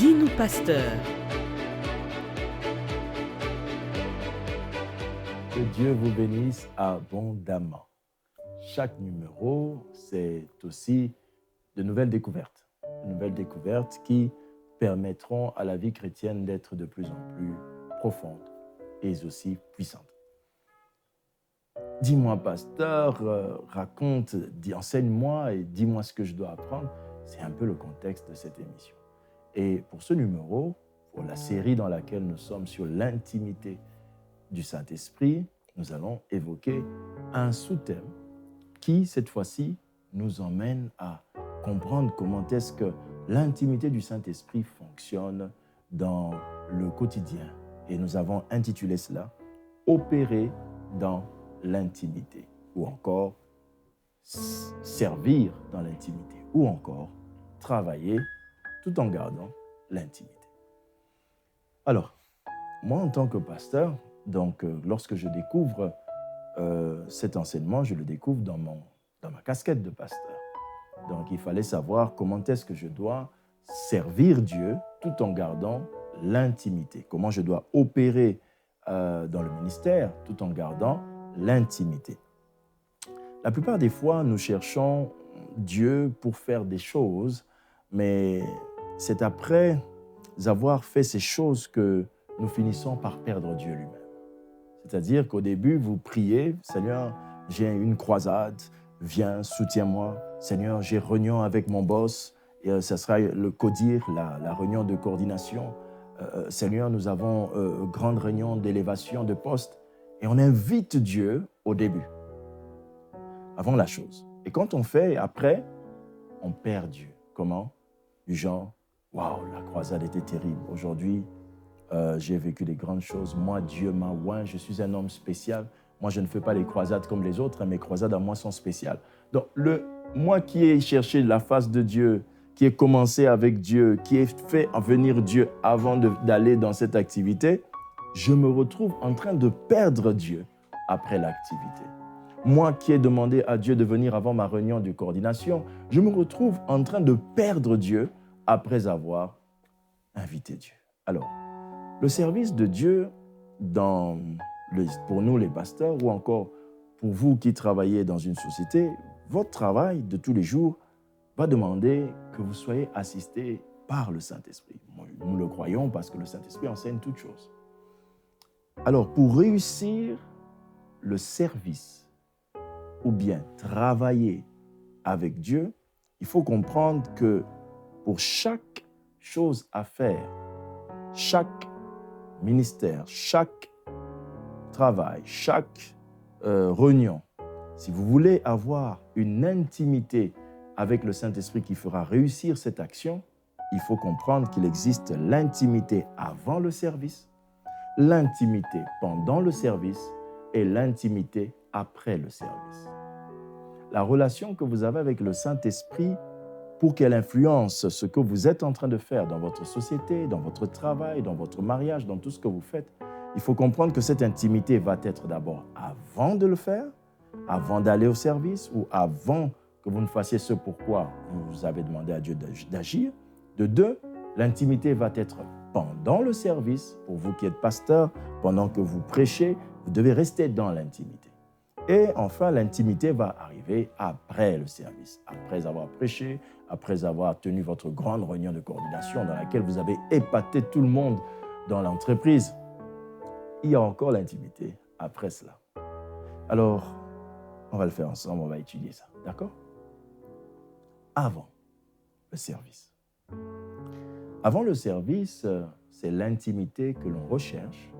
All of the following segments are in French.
Dis-nous, pasteur. Que Dieu vous bénisse abondamment. Chaque numéro, c'est aussi de nouvelles découvertes. De nouvelles découvertes qui permettront à la vie chrétienne d'être de plus en plus profonde et aussi puissante. Dis-moi, pasteur, raconte, enseigne-moi et dis-moi ce que je dois apprendre. C'est un peu le contexte de cette émission. Et pour ce numéro, pour la série dans laquelle nous sommes sur l'intimité du Saint-Esprit, nous allons évoquer un sous-thème qui, cette fois-ci, nous emmène à comprendre comment est-ce que l'intimité du Saint-Esprit fonctionne dans le quotidien. Et nous avons intitulé cela « Opérer dans l'intimité » ou encore « Servir dans l'intimité » ou encore « Travailler tout en gardant l'intimité ». Alors, moi, en tant que pasteur, lorsque je découvre cet enseignement, je le découvre dans ma casquette de pasteur. Donc, il fallait savoir comment est-ce que je dois servir Dieu tout en gardant l'intimité. Comment je dois opérer dans le ministère tout en gardant l'intimité. La plupart des fois, nous cherchons Dieu pour faire des choses, mais c'est après avoir fait ces choses que nous finissons par perdre Dieu lui-même. C'est-à-dire qu'au début, vous priez, « Seigneur, j'ai une croisade, viens, soutiens-moi. Seigneur, j'ai réunion avec mon boss, et ça sera le CODIR, la réunion de coordination. Seigneur, nous avons grande réunion d'élévation de poste. » Et on invite Dieu au début, avant la chose. Et quand on fait après, on perd Dieu. Comment? Du genre, « Waouh, la croisade était terrible. Aujourd'hui, j'ai vécu des grandes choses. Moi, Dieu m'a oint. Je suis un homme spécial. Moi, je ne fais pas les croisades comme les autres. Mes croisades à moi sont spéciales. » Donc, moi qui ai cherché la face de Dieu, qui ai commencé avec Dieu, qui ai fait venir Dieu avant d'aller dans cette activité, je me retrouve en train de perdre Dieu après l'activité. Moi qui ai demandé à Dieu de venir avant ma réunion de coordination, je me retrouve en train de perdre Dieu après invité Dieu. Alors, le service de Dieu, pour nous les pasteurs ou encore pour vous qui travaillez dans une société, votre travail de tous les jours va demander que vous soyez assistés par le Saint-Esprit. Nous le croyons parce que le Saint-Esprit enseigne toutes choses. Alors, pour réussir le service ou bien travailler avec Dieu, il faut comprendre que pour chaque chose à faire, chaque ministère, chaque travail, chaque réunion, si vous voulez avoir une intimité avec le Saint-Esprit qui fera réussir cette action, il faut comprendre qu'il existe l'intimité avant le service, l'intimité pendant le service et l'intimité après le service. La relation que vous avez avec le Saint-Esprit, pour qu'elle influence ce que vous êtes en train de faire dans votre société, dans votre travail, dans votre mariage, dans tout ce que vous faites, il faut comprendre que cette intimité va être d'abord avant de le faire, avant d'aller au service ou avant que vous ne fassiez ce pourquoi vous avez demandé à Dieu d'agir. De deux, l'intimité va être pendant le service. Pour vous qui êtes pasteur, pendant que vous prêchez, vous devez rester dans l'intimité. Et enfin, l'intimité va arriver après le service, après avoir prêché, après avoir tenu votre grande réunion de coordination dans laquelle vous avez épaté tout le monde dans l'entreprise. Il y a encore l'intimité après cela. Alors, on va le faire ensemble, on va étudier ça, d'accord? Avant le service. Avant le service, c'est l'intimité que l'on recherche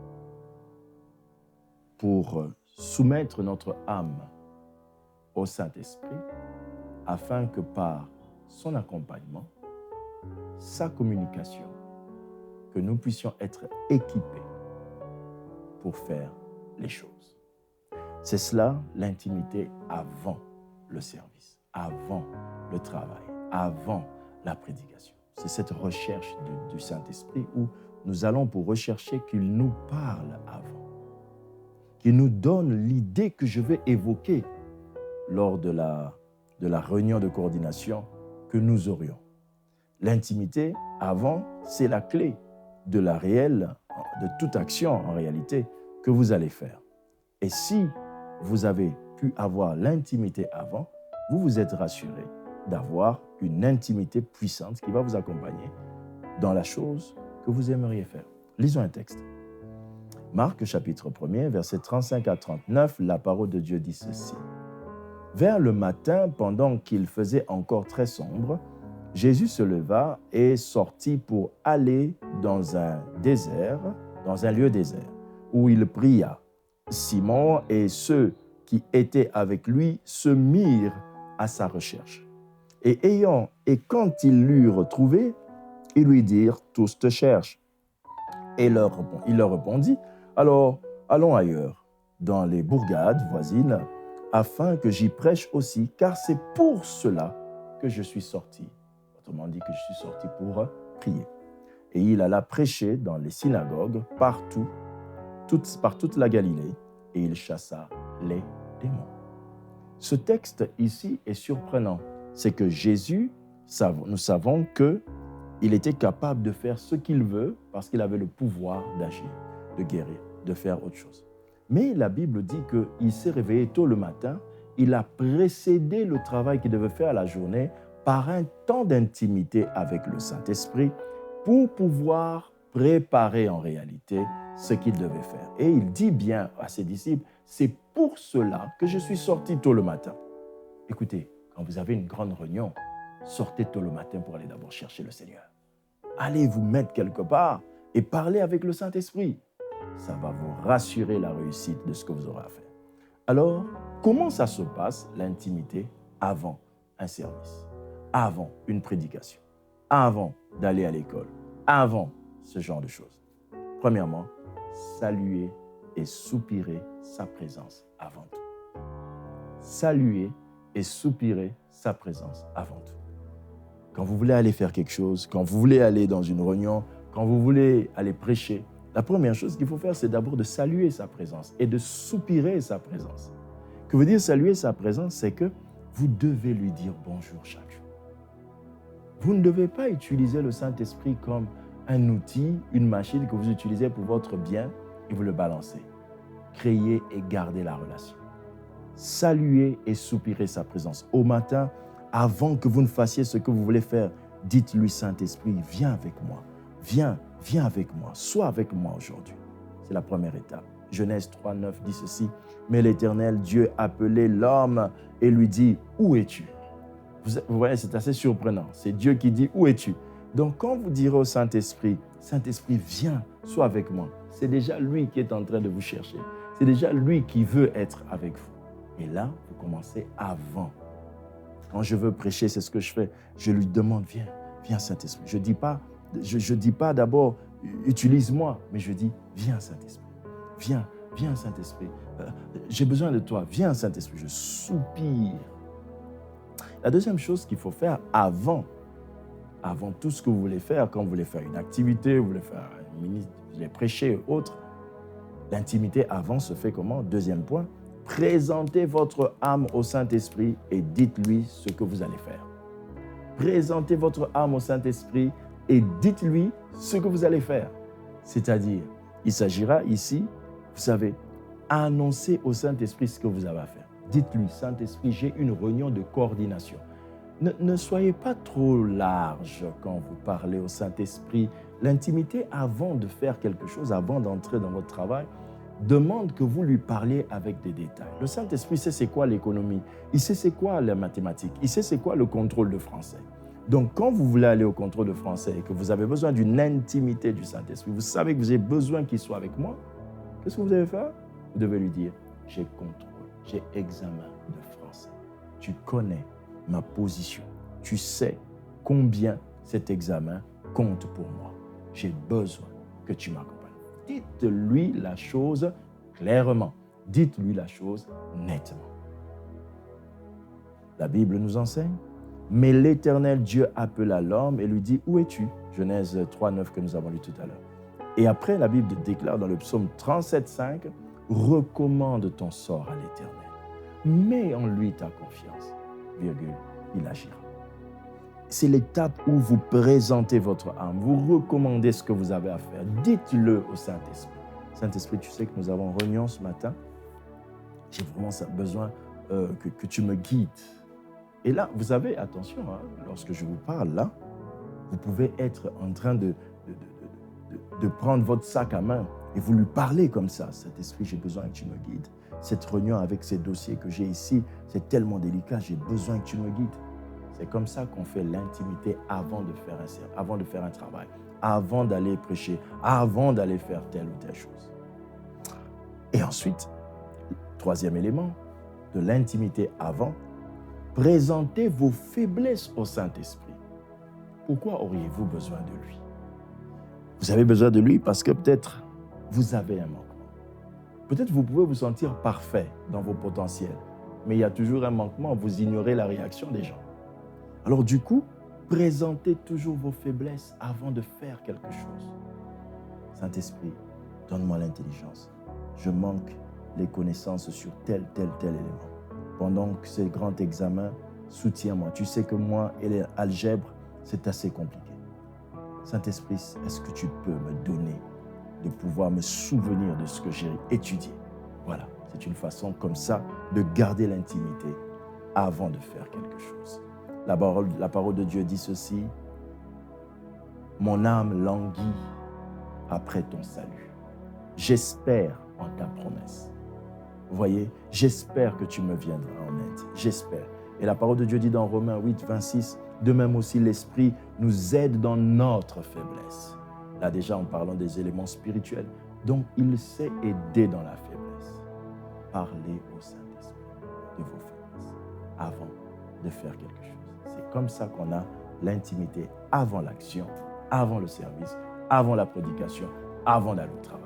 pour soumettre notre âme au Saint-Esprit afin que par son accompagnement, sa communication, que nous puissions être équipés pour faire les choses. C'est cela l'intimité avant le service, avant le travail, avant la prédication. C'est cette recherche du Saint-Esprit où nous allons pour rechercher qu'il nous parle avant, qu'il nous donne l'idée que je vais évoquer lors de la réunion de coordination que nous aurions. L'intimité avant, c'est la clé de de toute action en réalité que vous allez faire. Et si vous avez pu avoir l'intimité avant, vous vous êtes rassuré d'avoir une intimité puissante qui va vous accompagner dans la chose que vous aimeriez faire. Lisons un texte. Marc chapitre 1er, versets 35 à 39, la parole de Dieu dit ceci. Vers le matin, pendant qu'il faisait encore très sombre, Jésus se leva et sortit pour aller dans un lieu désert, où il pria. Simon et ceux qui étaient avec lui se mirent à sa recherche. Et quand ils l'eurent trouvé, ils lui dirent, tous te cherchent. Et il leur répondit, alors allons ailleurs, dans les bourgades voisines, afin que j'y prêche aussi, car c'est pour cela que je suis sorti. Autrement dit, que je suis sorti pour prier. Et il alla prêcher dans les synagogues, par toute la Galilée, et il chassa les démons. Ce texte ici est surprenant. C'est que Jésus, nous savons qu'il était capable de faire ce qu'il veut parce qu'il avait le pouvoir d'agir, de guérir, de faire autre chose. Mais la Bible dit qu'il s'est réveillé tôt le matin, il a précédé le travail qu'il devait faire la journée par un temps d'intimité avec le Saint-Esprit pour pouvoir préparer en réalité ce qu'il devait faire. Et il dit bien à ses disciples, c'est pour cela que je suis sorti tôt le matin. Écoutez, quand vous avez une grande réunion, sortez tôt le matin pour aller d'abord chercher le Seigneur. Allez vous mettre quelque part et parler avec le Saint-Esprit. Ça va vous rassurer la réussite de ce que vous aurez à faire. Alors, comment ça se passe, l'intimité, avant un service, avant une prédication, avant d'aller à l'école, avant ce genre de choses? Premièrement, saluer et soupirer sa présence avant tout. Saluer et soupirer sa présence avant tout. Quand vous voulez aller faire quelque chose, quand vous voulez aller dans une réunion, quand vous voulez aller prêcher, la première chose qu'il faut faire, c'est d'abord de saluer sa présence et de soupirer sa présence. Que veut dire saluer sa présence? C'est que vous devez lui dire bonjour chaque jour. Vous ne devez pas utiliser le Saint-Esprit comme un outil, une machine que vous utilisez pour votre bien et vous le balancez. Créez et gardez la relation. Saluez et soupirez sa présence. Au matin, avant que vous ne fassiez ce que vous voulez faire, dites-lui, Saint-Esprit, viens avec moi. Viens avec moi. Sois avec moi aujourd'hui. C'est la première étape. Genèse 3:9 dit ceci. Mais l'Éternel Dieu appelait l'homme et lui dit, où es-tu? Vous voyez, c'est assez surprenant. C'est Dieu qui dit, où es-tu? Donc, quand vous direz au Saint-Esprit, Saint-Esprit, viens, sois avec moi, c'est déjà lui qui est en train de vous chercher. C'est déjà lui qui veut être avec vous. Et là, vous commencez avant. Quand je veux prêcher, c'est ce que je fais. Je lui demande, viens Saint-Esprit. Je ne dis pas d'abord, utilise-moi, mais je dis, viens Saint-Esprit. Viens Saint-Esprit. J'ai besoin de toi. Viens Saint-Esprit. Je soupire. La deuxième chose qu'il faut faire avant tout ce que vous voulez faire, quand vous voulez faire une activité, vous voulez faire une ministre, vous voulez prêcher ou autre, l'intimité avant se fait comment? Deuxième point, présentez votre âme au Saint-Esprit et dites-lui ce que vous allez faire. Présentez votre âme au Saint-Esprit et dites-lui ce que vous allez faire. C'est-à-dire, il s'agira ici, vous savez, annoncer au Saint-Esprit ce que vous avez à faire. Dites-lui, Saint-Esprit, j'ai une réunion de coordination. Ne soyez pas trop large quand vous parlez au Saint-Esprit. L'intimité, avant de faire quelque chose, avant d'entrer dans votre travail, demande que vous lui parliez avec des détails. Le Saint-Esprit sait c'est quoi l'économie, il sait c'est quoi la mathématique, il sait c'est quoi le contrôle de français. Donc, quand vous voulez aller au contrôle de français et que vous avez besoin d'une intimité du Saint-Esprit, vous savez que vous avez besoin qu'il soit avec moi, qu'est-ce que vous devez faire? Vous devez lui dire, j'ai contrôle, j'ai examen de français. Tu connais ma position. Tu sais combien cet examen compte pour moi. J'ai besoin que tu m'accompagnes. Dites-lui la chose clairement. Dites-lui la chose nettement. La Bible nous enseigne. Mais l'Éternel Dieu appela l'homme et lui dit, où es-tu? Genèse 3:9 que nous avons lu tout à l'heure. Et après, la Bible déclare dans le psaume 37:5, recommande ton sort à l'Éternel. Mets en lui ta confiance, il agira. c'est l'étape où vous présentez votre âme, vous recommandez ce que vous avez à faire. Dites-le au Saint-Esprit. Saint-Esprit, tu sais que nous avons réunion ce matin. J'ai vraiment besoin que tu me guides. Et là, vous avez, attention, lorsque je vous parle là, vous pouvez être en train de prendre votre sac à main et vous lui parlez comme ça. Saint-Esprit, j'ai besoin que tu me guides. Cette réunion avec ces dossiers que j'ai ici, c'est tellement délicat, j'ai besoin que tu me guides. C'est comme ça qu'on fait l'intimité avant de faire un travail, avant d'aller prêcher, avant d'aller faire telle ou telle chose. Et ensuite, troisième élément de l'intimité avant, présentez vos faiblesses au Saint-Esprit. Pourquoi auriez-vous besoin de lui? Vous avez besoin de lui parce que peut-être vous avez un manquement. Peut-être vous pouvez vous sentir parfait dans vos potentiels, mais il y a toujours un manquement, vous ignorez la réaction des gens. Alors du coup, présentez toujours vos faiblesses avant de faire quelque chose. Saint-Esprit, donne-moi l'intelligence. Je manque les connaissances sur tel élément. Pendant que c'est le grand examen, soutiens-moi. Tu sais que moi et l'algèbre, c'est assez compliqué. Saint-Esprit, est-ce que tu peux me donner de pouvoir me souvenir de ce que j'ai étudié? Voilà, c'est une façon comme ça de garder l'intimité avant de faire quelque chose. La parole de Dieu dit ceci: mon âme languit après ton salut. J'espère en ta promesse. Vous voyez, j'espère que tu me viendras en aide. J'espère. Et la parole de Dieu dit dans Romains 8, 26, de même aussi l'Esprit nous aide dans notre faiblesse. Là déjà, en parlant des éléments spirituels. Donc, il sait aider dans la faiblesse. Parlez au Saint-Esprit de vos faiblesses avant de faire quelque chose. C'est comme ça qu'on a l'intimité avant l'action, avant le service, avant la prédication, avant d'aller au travail.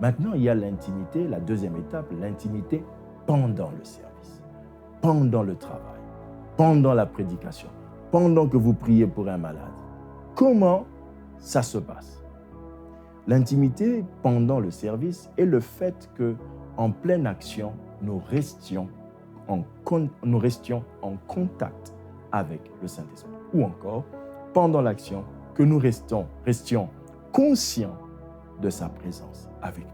Maintenant, il y a l'intimité, la deuxième étape, l'intimité pendant le service, pendant le travail, pendant la prédication, pendant que vous priez pour un malade. Comment ça se passe? L'intimité pendant le service est le fait qu'en pleine action, nous restions en contact avec le Saint-Esprit. Ou encore, pendant l'action, que nous restions conscients de sa présence avec nous.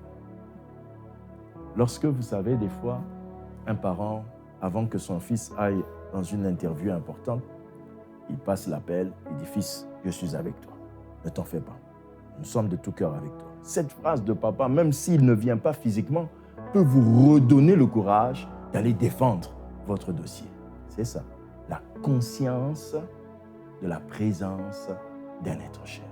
Lorsque vous savez, des fois, un parent, avant que son fils aille dans une interview importante, il passe l'appel, il dit « Fils, je suis avec toi, ne t'en fais pas, nous sommes de tout cœur avec toi ». Cette phrase de papa, même s'il ne vient pas physiquement, peut vous redonner le courage d'aller défendre votre dossier. C'est ça, la conscience de la présence d'un être cher.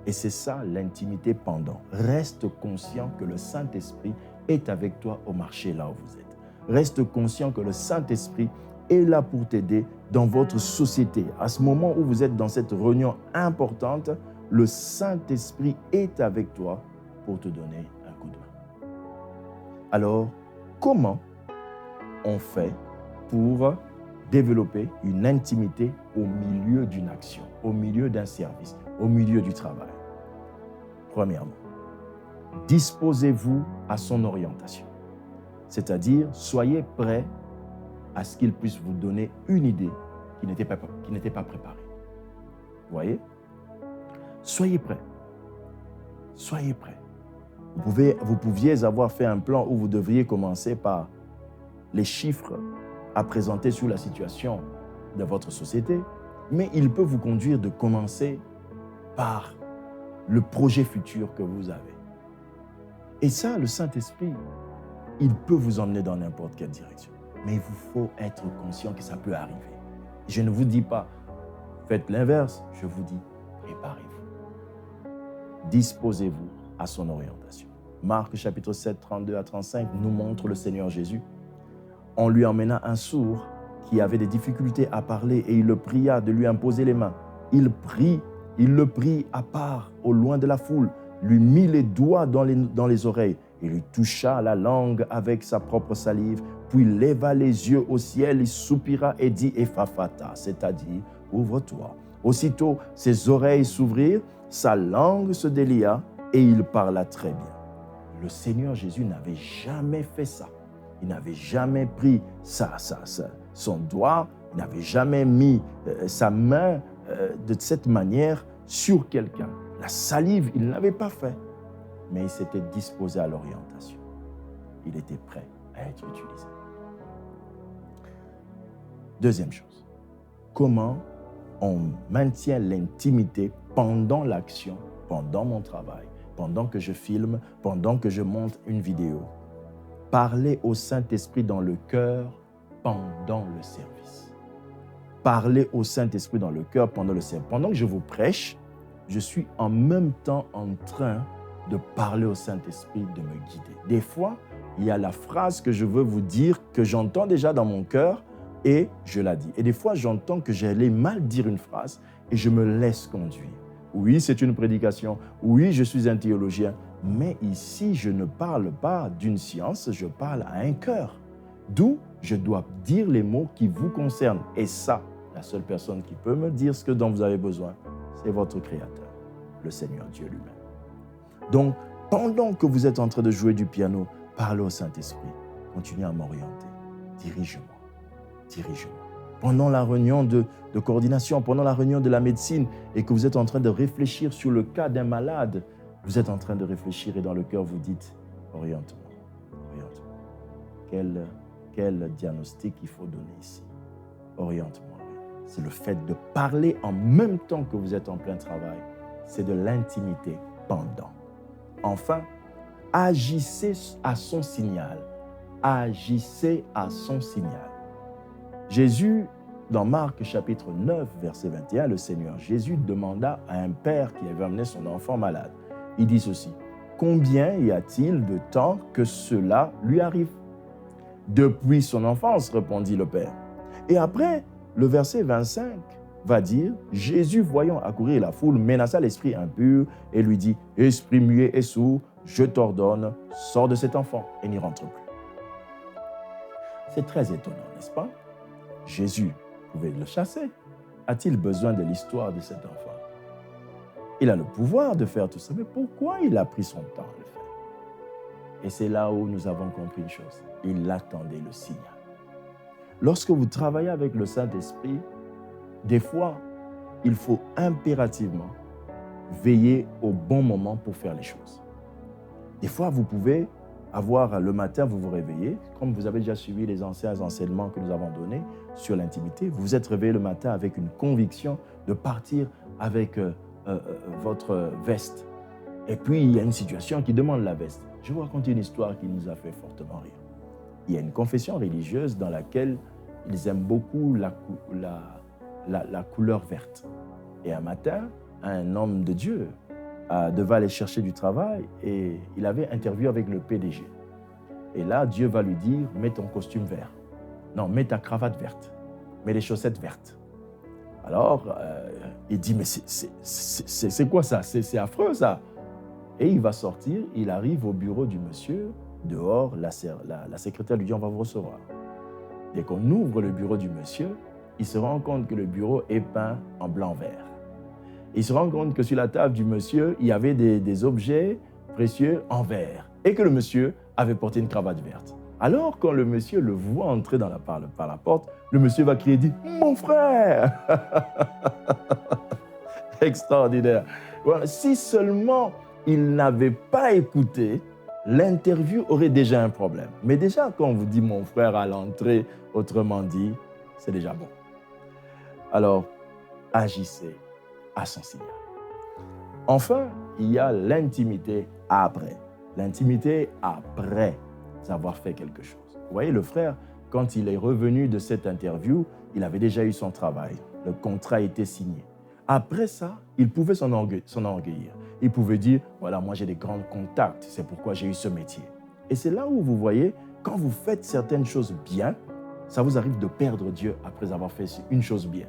Et c'est ça l'intimité pendant. Reste conscient que le Saint-Esprit est avec toi au marché là où vous êtes. Reste conscient que le Saint-Esprit est là pour t'aider dans votre société. À ce moment où vous êtes dans cette réunion importante, le Saint-Esprit est avec toi pour te donner un coup de main. Alors, comment on fait pour développer une intimité au milieu d'une action, au milieu d'un service, au milieu du travail? Premièrement, disposez-vous à son orientation. C'est-à-dire, soyez prêt à ce qu'il puisse vous donner une idée qui n'était pas préparée. Vous voyez? Soyez prêt. Soyez prêt. Vous pouviez avoir fait un plan où vous devriez commencer par les chiffres à présenter sur la situation de votre société, mais il peut vous conduire de commencer par le projet futur que vous avez. Et ça, le Saint-Esprit, il peut vous emmener dans n'importe quelle direction. Mais il vous faut être conscient que ça peut arriver. Je ne vous dis pas, faites l'inverse, je vous dis, préparez-vous. Disposez-vous à son orientation. Marc chapitre 7, 32 à 35 nous montre le Seigneur Jésus. On lui emmena un sourd qui avait des difficultés à parler et il le pria de lui imposer les mains. Il le prit à part, au loin de la foule, lui mit les doigts dans les oreilles et lui toucha la langue avec sa propre salive, puis leva les yeux au ciel, il soupira et dit « Ephaphatha », c'est-à-dire « ouvre-toi ». Aussitôt, ses oreilles s'ouvrirent, sa langue se délia et il parla très bien. Le Seigneur Jésus n'avait jamais fait ça. Il n'avait jamais pris son doigt, il n'avait jamais mis sa main de cette manière sur quelqu'un. La salive, il ne l'avait pas fait, mais il s'était disposé à l'orientation. Il était prêt à être utilisé. Deuxième chose, comment on maintient l'intimité pendant l'action, pendant mon travail, pendant que je filme, pendant que je monte une vidéo. Parler au Saint-Esprit dans le cœur pendant le service. Parler au Saint-Esprit dans le cœur pendant le service. Pendant que je vous prêche, je suis en même temps en train de parler au Saint-Esprit, de me guider. Des fois, il y a la phrase que je veux vous dire, que j'entends déjà dans mon cœur, et je la dis. Et des fois, j'entends que j'allais mal dire une phrase, et je me laisse conduire. Oui, c'est une prédication. Oui, je suis un théologien. Mais ici, je ne parle pas d'une science, je parle à un cœur. D'où je dois dire les mots qui vous concernent. Et ça, la seule personne qui peut me dire ce dont vous avez besoin, c'est votre Créateur, le Seigneur Dieu lui-même. Donc, pendant que vous êtes en train de jouer du piano, parlez au Saint-Esprit. Continuez à m'orienter. Dirige-moi. Dirige-moi. Pendant la réunion de coordination, pendant la réunion de la médecine, et que vous êtes en train de réfléchir sur le cas d'un malade, vous êtes en train de réfléchir et dans le cœur, vous dites, oriente-moi, oriente-moi. Quel diagnostic il faut donner ici? Oriente-moi. C'est le fait de parler en même temps que vous êtes en plein travail. C'est de l'intimité pendant. Enfin, agissez à son signal. Agissez à son signal. Jésus, dans Marc chapitre 9, verset 21, le Seigneur Jésus demanda à un père qui avait amené son enfant malade. Il dit ceci, « Combien y a-t-il de temps que cela lui arrive ?» « Depuis son enfance, répondit le père. Et après, le verset 25 va dire, « Jésus, voyant accourir la foule, menaça l'esprit impur et lui dit, « Esprit muet et sourd, je t'ordonne, sors de cet enfant et n'y rentre plus. » C'est très étonnant, n'est-ce pas? Jésus pouvait le chasser. A-t-il besoin de l'histoire de cet enfant? Il a le pouvoir de faire tout ça, mais pourquoi il a pris son temps à le faire? Et c'est là où nous avons compris une chose. Il attendait le signal. Lorsque vous travaillez avec le Saint-Esprit, des fois, il faut impérativement veiller au bon moment pour faire les choses. Des fois, vous pouvez avoir le matin, vous vous réveillez, comme vous avez déjà suivi les anciens enseignements que nous avons donnés sur l'intimité, vous vous êtes réveillé le matin avec une conviction de partir avec votre veste. Et puis, il y a une situation qui demande la veste. Je vais vous raconter une histoire qui nous a fait fortement rire. Il y a une confession religieuse dans laquelle ils aiment beaucoup la couleur verte. Et un matin, un homme de Dieu devait aller chercher du travail et il avait interviewé avec le PDG. Et là, Dieu va lui dire, mets ton costume vert. Non, mets ta cravate verte. Mets les chaussettes vertes. Alors, il dit, mais c'est quoi ça? C'est affreux ça. Et il va sortir, il arrive au bureau du monsieur. Dehors, la secrétaire lui dit, on va vous recevoir. Dès qu'on ouvre le bureau du monsieur, il se rend compte que le bureau est peint en blanc-vert. Il se rend compte que sur la table du monsieur, il y avait des objets précieux en vert et que le monsieur avait porté une cravate verte. Alors, quand le monsieur le voit entrer par la porte, le monsieur va crier et dit « Mon frère !» Extraordinaire. Voilà. Si seulement il n'avait pas écouté, l'interview aurait déjà un problème. Mais déjà, quand on vous dit « mon frère » à l'entrée, autrement dit, c'est déjà bon. Alors, agissez à son signal. Enfin, il y a l'intimité après. L'intimité après avoir fait quelque chose. Vous voyez, le frère, quand il est revenu de cette interview, il avait déjà eu son travail. Le contrat était signé. Après ça, il pouvait s'enorgueillir. Il pouvait dire, voilà, moi j'ai des grands contacts, c'est pourquoi j'ai eu ce métier. Et c'est là où vous voyez, quand vous faites certaines choses bien, ça vous arrive de perdre Dieu après avoir fait une chose bien.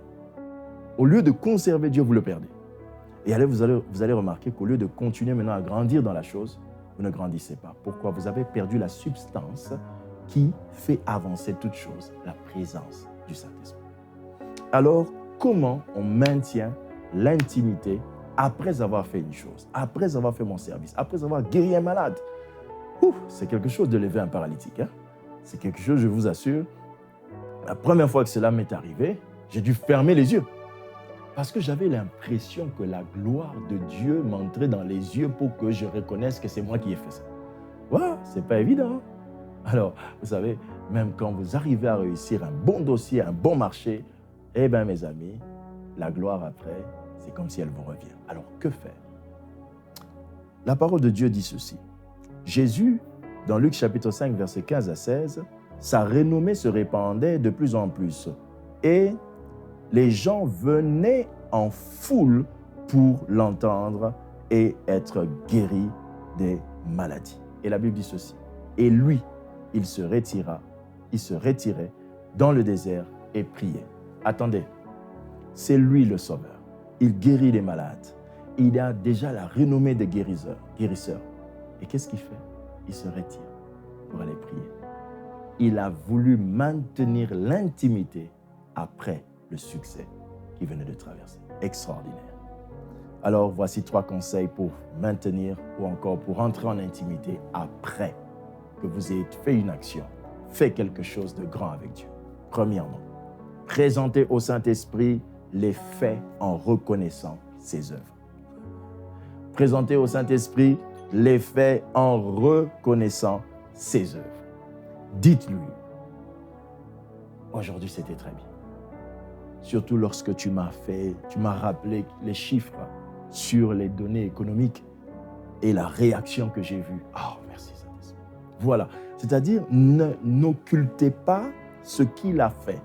Au lieu de conserver Dieu, vous le perdez. Et allez, vous allez remarquer qu'au lieu de continuer maintenant à grandir dans la chose, vous ne grandissez pas. Pourquoi? Vous avez perdu la substance qui fait avancer toute chose, la présence du Saint-Esprit. Alors, comment on maintient l'intimité après avoir fait une chose, après avoir fait mon service, après avoir guéri un malade? C'est quelque chose de lever un paralytique. C'est quelque chose, je vous assure, la première fois que cela m'est arrivé, j'ai dû fermer les yeux. Parce que j'avais l'impression que la gloire de Dieu m'entrait dans les yeux pour que je reconnaisse que c'est moi qui ai fait ça. Ouais, c'est pas évident. Alors, vous savez, même quand vous arrivez à réussir un bon dossier, un bon marché, eh bien, mes amis, la gloire après, c'est comme si elle vous revient. Alors, que faire? La parole de Dieu dit ceci. Jésus, dans Luc chapitre 5, versets 15 à 16, sa renommée se répandait de plus en plus et les gens venaient en foule pour l'entendre et être guéris des maladies. Et la Bible dit ceci. Et lui, il se retirait dans le désert et priait. Attendez, c'est lui le sauveur. Il guérit les malades. Il a déjà la renommée de guérisseur. Et qu'est-ce qu'il fait? Il se retire pour aller prier. Il a voulu maintenir l'intimité après le succès qu'il venait de traverser. Extraordinaire. Alors, voici 3 conseils pour maintenir ou encore pour entrer en intimité après que vous ayez fait une action, fait quelque chose de grand avec Dieu. Premièrement, présentez au Saint-Esprit les faits en reconnaissant ses œuvres. Présentez au Saint-Esprit les faits en reconnaissant ses œuvres. Dites-lui, aujourd'hui c'était très bien. Surtout lorsque tu m'as rappelé les chiffres sur les données économiques et la réaction que j'ai vue. Oh, merci Saint-Esprit. Voilà, c'est-à-dire n'occultez pas ce qu'il a fait.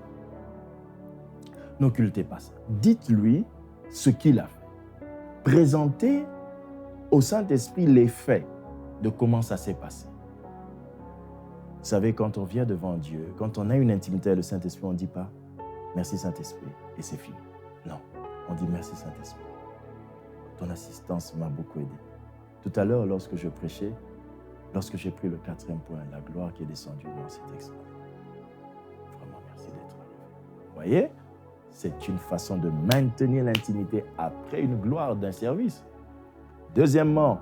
N'occultez pas ça. Dites-lui ce qu'il a fait. Présentez au Saint-Esprit les faits de comment ça s'est passé. Vous savez, quand on vient devant Dieu, quand on a une intimité avec le Saint-Esprit, on ne dit pas « Merci Saint-Esprit » et c'est fini. Non, on dit « Merci Saint-Esprit ». Ton assistance m'a beaucoup aidé. Tout à l'heure, lorsque je prêchais, lorsque j'ai pris le 4e point, la gloire qui est descendue dans cet extraordinaire. Vraiment, merci d'être arrivé. Vous voyez, c'est une façon de maintenir l'intimité après une gloire d'un service. Deuxièmement,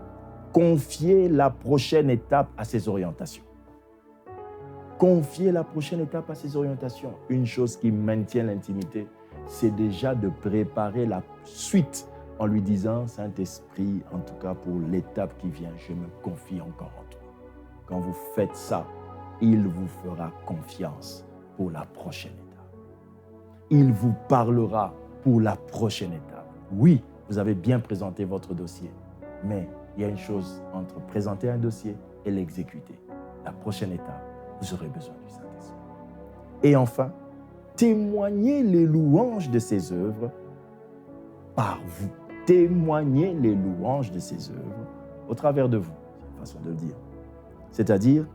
confier la prochaine étape à ses orientations. Confier la prochaine étape à ses orientations. Une chose qui maintient l'intimité, c'est déjà de préparer la suite en lui disant, Saint-Esprit, en tout cas pour l'étape qui vient, je me confie encore en toi. Quand vous faites ça, il vous fera confiance pour la prochaine étape. Il vous parlera pour la prochaine étape. Oui, vous avez bien présenté votre dossier, mais il y a une chose entre présenter un dossier et l'exécuter. La prochaine étape, vous aurez besoin du Saint-Esprit. Et enfin, témoignez les louanges de ses œuvres par vous. Témoignez les louanges de ses œuvres au travers de vous. C'est une façon de le dire. C'est-à-dire,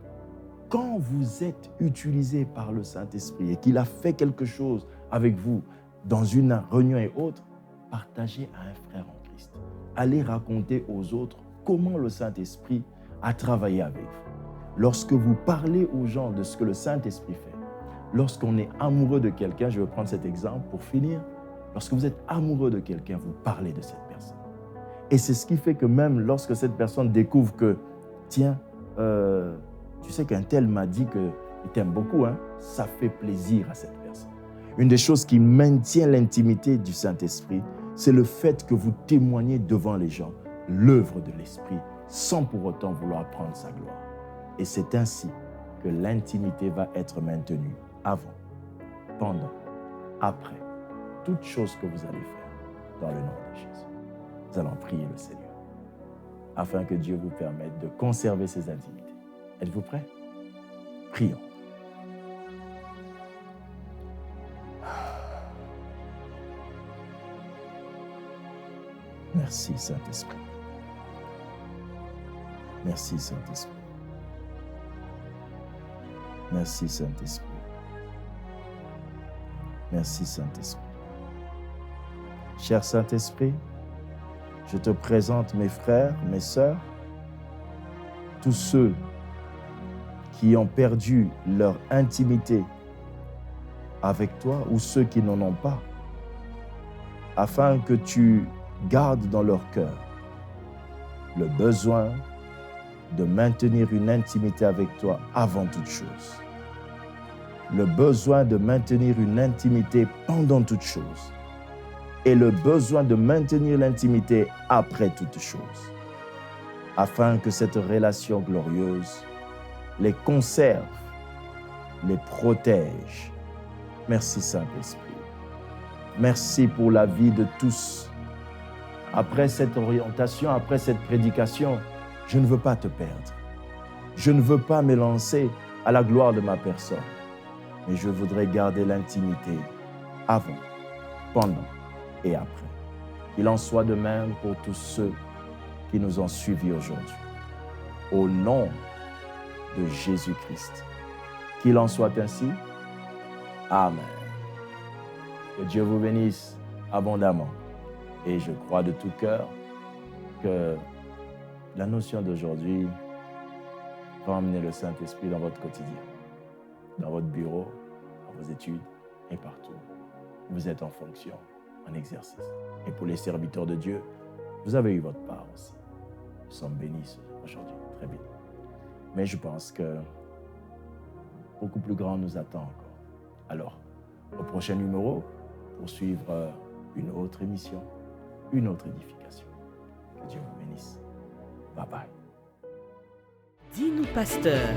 quand vous êtes utilisé par le Saint-Esprit et qu'il a fait quelque chose avec vous dans une réunion et autre, partagez à un frère en Christ. Allez raconter aux autres comment le Saint-Esprit a travaillé avec vous. Lorsque vous parlez aux gens de ce que le Saint-Esprit fait, lorsqu'on est amoureux de quelqu'un, je vais prendre cet exemple pour finir, lorsque vous êtes amoureux de quelqu'un, vous parlez de cette personne. Et c'est ce qui fait que même lorsque cette personne découvre que, tiens, tu sais qu'un tel m'a dit qu'il t'aime beaucoup, hein, ça fait plaisir à cette personne. Une des choses qui maintient l'intimité du Saint-Esprit, c'est le fait que vous témoignez devant les gens l'œuvre de l'Esprit sans pour autant vouloir prendre sa gloire. Et c'est ainsi que l'intimité va être maintenue avant, pendant, après, toute chose que vous allez faire dans le nom de Jésus. Nous allons prier le Seigneur afin que Dieu vous permette de conserver ces intimités. Êtes-vous prêts? Prions. Merci Saint-Esprit. Merci Saint-Esprit. Merci Saint-Esprit. Merci Saint-Esprit. Cher Saint-Esprit, je te présente mes frères, mes sœurs, tous ceux qui ont perdu leur intimité avec toi ou ceux qui n'en ont pas, afin que tu gardes dans leur cœur le besoin de maintenir une intimité avec toi avant toute chose, le besoin de maintenir une intimité pendant toute chose, et le besoin de maintenir l'intimité après toute chose, afin que cette relation glorieuse les conserve, les protège. Merci Saint-Esprit. Merci pour la vie de tous. Après cette orientation, après cette prédication, je ne veux pas te perdre. Je ne veux pas me lancer à la gloire de ma personne, mais je voudrais garder l'intimité avant, pendant et après. Qu'il en soit de même pour tous ceux qui nous ont suivis aujourd'hui. Au nom de Jésus-Christ. Qu'il en soit ainsi. Amen. Que Dieu vous bénisse abondamment. Et je crois de tout cœur que la notion d'aujourd'hui va emmener le Saint-Esprit dans votre quotidien, dans votre bureau, dans vos études et partout. Vous êtes en fonction, en exercice. Et pour les serviteurs de Dieu, vous avez eu votre part aussi. Nous sommes bénis aujourd'hui, très bien. Mais je pense que beaucoup plus grand nous attend encore. Alors, au prochain numéro, pour suivre une autre émission, une autre édification. Que Dieu vous bénisse. Bye bye. Dis-nous, pasteur.